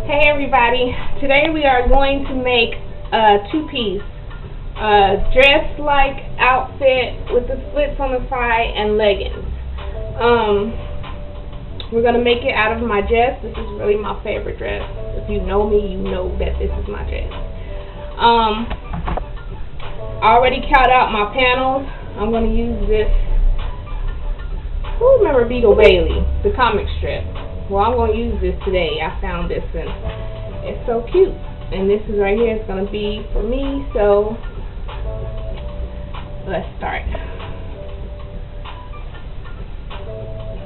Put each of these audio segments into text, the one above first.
Hey everybody, today we are going to make a two-piece dress-like outfit with the splits on the side and leggings. We're going to make it out of my dress. This is really my favorite dress. If you know me, you know that this is my dress. I already cut out my panels. I'm going to use this. Who remember Beetle Bailey, the comic strip? Well, I'm going to use this today. I found this and it's so cute. And this is right here. It's going to be for me. So let's start.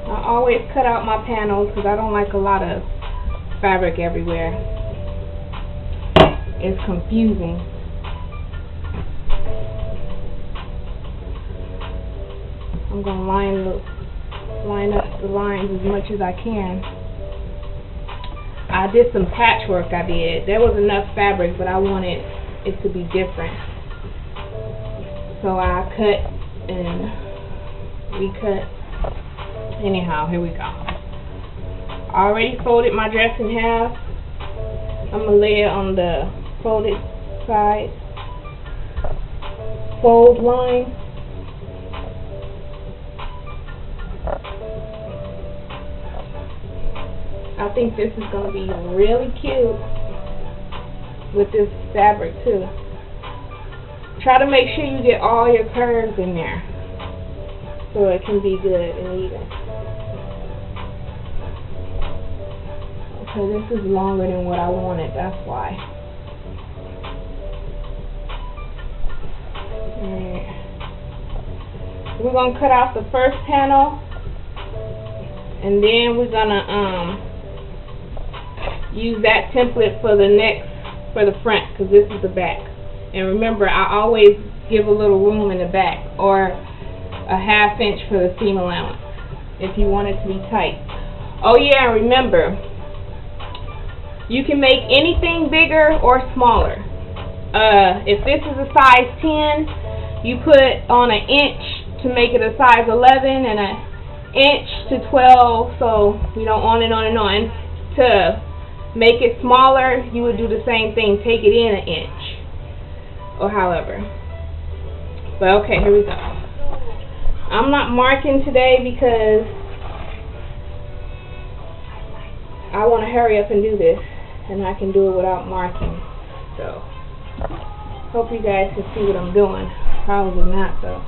I always cut out my panels because I don't like a lot of fabric everywhere. It's confusing. I'm going to line up the lines as much as I can. I did some patchwork. There was enough fabric, but I wanted it to be different. So I cut and recut. Anyhow, here we go. I already folded my dress in half. I'm going to lay it on the folded side. Fold line. I think this is going to be really cute with this fabric too. Try to make sure you get all your curves in there so it can be good and even. Okay, this is longer than what I wanted, that's why. Alright. We're going to cut out the first panel and then we're going to use that template for the front, because this is the back. And remember, I always give a little room in the back, or a ½ inch for the seam allowance if you want it to be tight. Oh yeah, remember, you can make anything bigger or smaller. If this is a size 10, you put on an inch to make it a size 11 and an inch to 12, so you don't on and on and on. To make it smaller, you would do the same thing, take it in an inch or however. But okay, here we go. I'm not marking today because I want to hurry up and do this, and I can do it without marking. So hope you guys can see what I'm doing. Probably not though.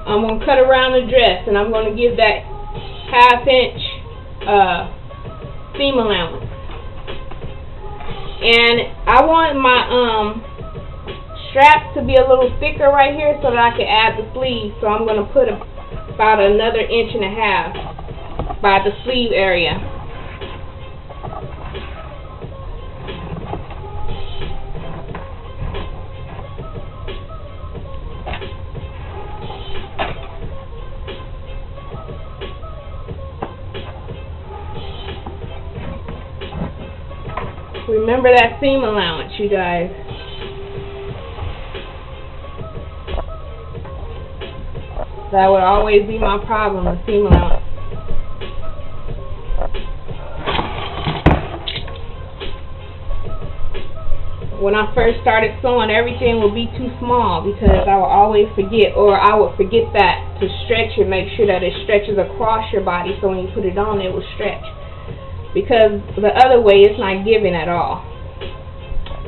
I'm going to cut around the dress and I'm going to give that ½ inch seam allowance. And I want my straps to be a little thicker right here so that I can add the sleeve. So I'm going to put about another 1.5 inches by the sleeve area. Remember that seam allowance, you guys. That would always be my problem, the seam allowance. When I first started sewing, everything would be too small because I would always forget, or I would forget that to stretch it, make sure that it stretches across your body so when you put it on, it will stretch. Because the other way, it's not giving at all.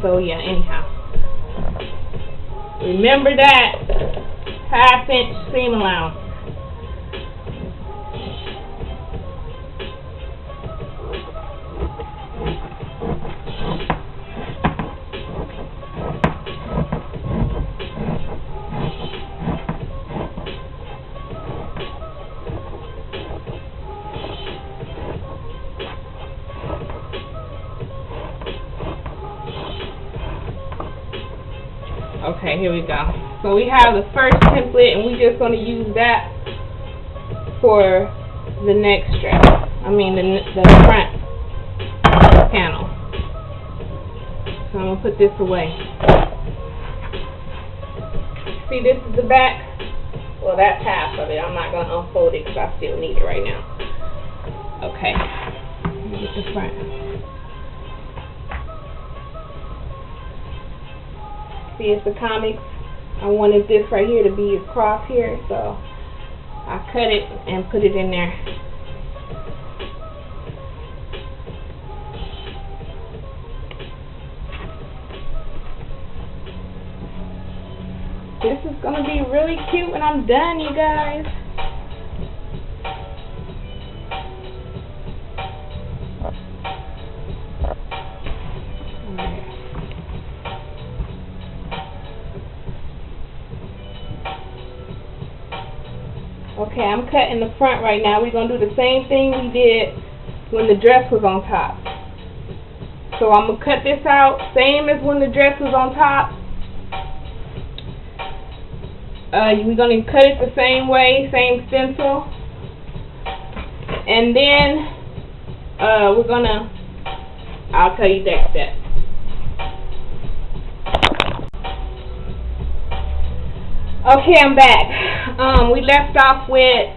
So yeah, anyhow. Remember that ½ inch seam allowance. Okay, here we go. So we have the first template and we're just going to use that for the next strap. I mean the front panel. So I'm going to put this away. See, this is the back. Well, that's half of it. I'm not going to unfold it because I still need it right now. Okay, let me get the front. See, it's the comics. I wanted this right here to be across here, so I cut it and put it in there. This is going to be really cute when I'm done, you guys. Okay, I'm cutting the front right now. We're going to do the same thing we did when the dress was on top. So I'm going to cut this out, same as when the dress was on top. We're going to cut it the same way, same stencil. And then we're going to, I'll tell you next step. Okay, I'm back. We left off with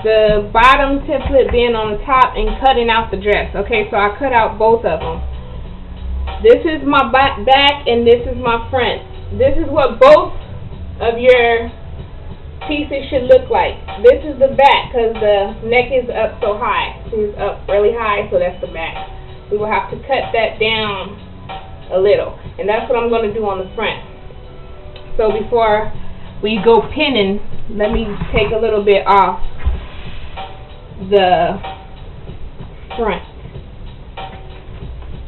the bottom template being on the top and cutting out the dress. Okay, so I cut out both of them. This is my back and this is my front. This is what both of your pieces should look like. This is the back because the neck is up so high. It's up really high, so that's the back. We will have to cut that down a little, and that's what I'm going to do on the front. So before we go pinning, let me take a little bit off the front.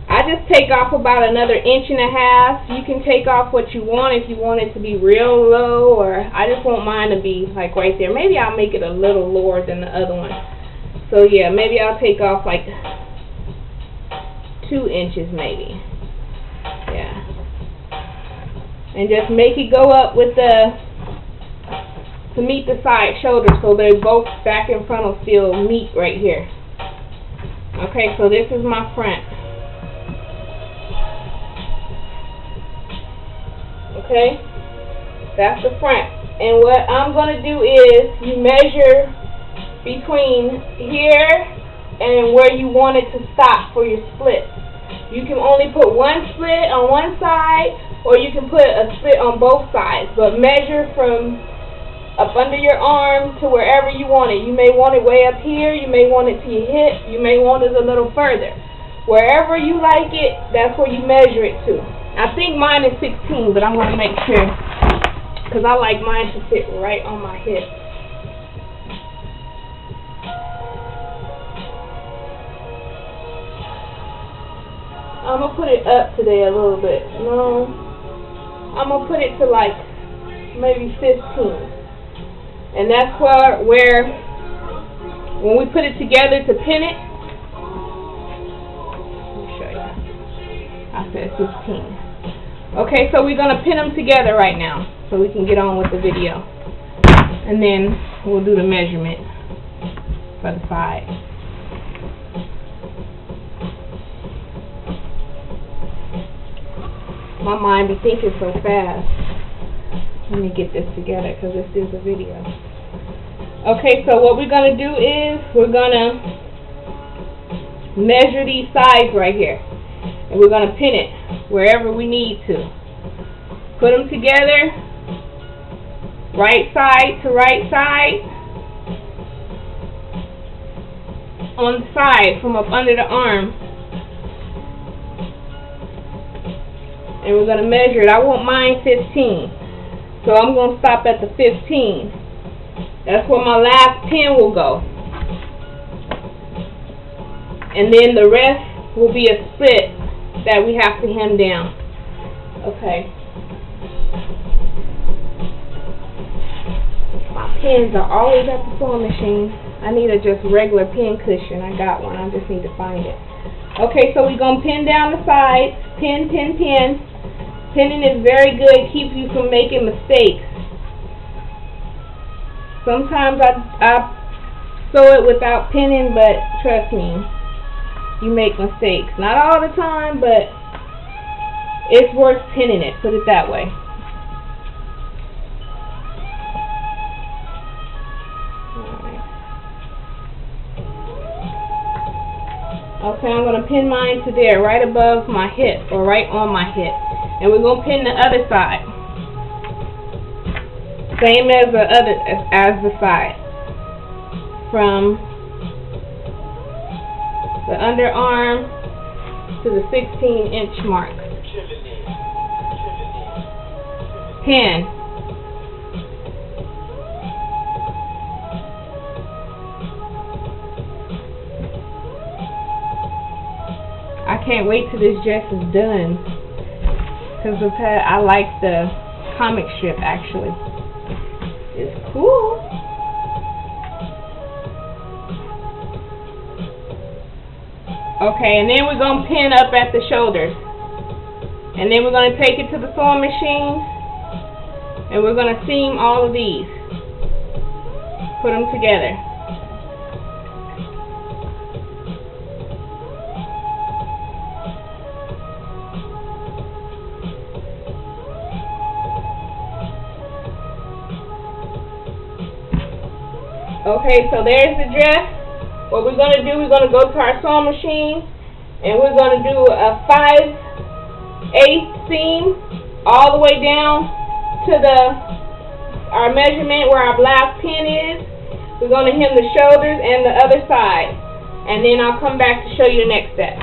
I just take off about another 1.5 inches. You can take off what you want if you want it to be real low, or I just want mine to be like right there. Maybe I'll make it a little lower than the other one. So yeah, maybe I'll take off like 2 inches maybe. Yeah. And just make it go up with to meet the side shoulder, so they both back and front will still meet right here. Okay, so this is my front. Okay, that's the front. And what I'm going to do is you measure between here and where you want it to stop for your split. You can only put one split on one side, or you can put a split on both sides, but measure from up under your arm to wherever you want it. You may want it way up here, you may want it to your hip, you may want it a little further. Wherever you like it, that's where you measure it to. I think mine is 16, but I'm going to make sure, because I like mine to fit right on my hip. I'm going to put it up today a little bit. No, I'm going to put it to like maybe 15. And that's where when we put it together to pin it, let me show you. I said 15. Okay, so we're going to pin them together right now so we can get on with the video. And then we'll do the measurement for the side. My mind be thinking so fast. Let me get this together because this is a video. Okay, so what we're going to do is we're going to measure these sides right here. And we're going to pin it wherever we need to. Put them together, right side to right side. On the side from up under the arm. And we're going to measure it. I want mine 15. So I'm going to stop at the 15. That's where my last pin will go. And then the rest will be a split that we have to hem down. Okay. My pins are always at the sewing machine. I need a just regular pin cushion. I got one. I just need to find it. Okay, so we're going to pin down the sides. Pin, pin, pin. Pinning is very good. It keeps you from making mistakes. Sometimes I sew it without pinning, but trust me, you make mistakes. Not all the time, but it's worth pinning it. Put it that way. Okay, I'm going to pin mine to there, right above my hip, or right on my hip. And we're going to pin the other side. Same as the side. From the underarm to the 16-inch mark. Pin. I can't wait till this dress is done, because I like the comic strip actually. It's cool. Okay, and then we're going to pin up at the shoulders. And then we're going to take it to the sewing machine, and we're going to seam all of these. Put them together. Okay, so there's the dress. What we're going to do, we're going to go to our sewing machine, and we're going to do a 5/8 seam all the way down to our measurement where our black pin is. We're going to hem the shoulders and the other side, and then I'll come back to show you the next step.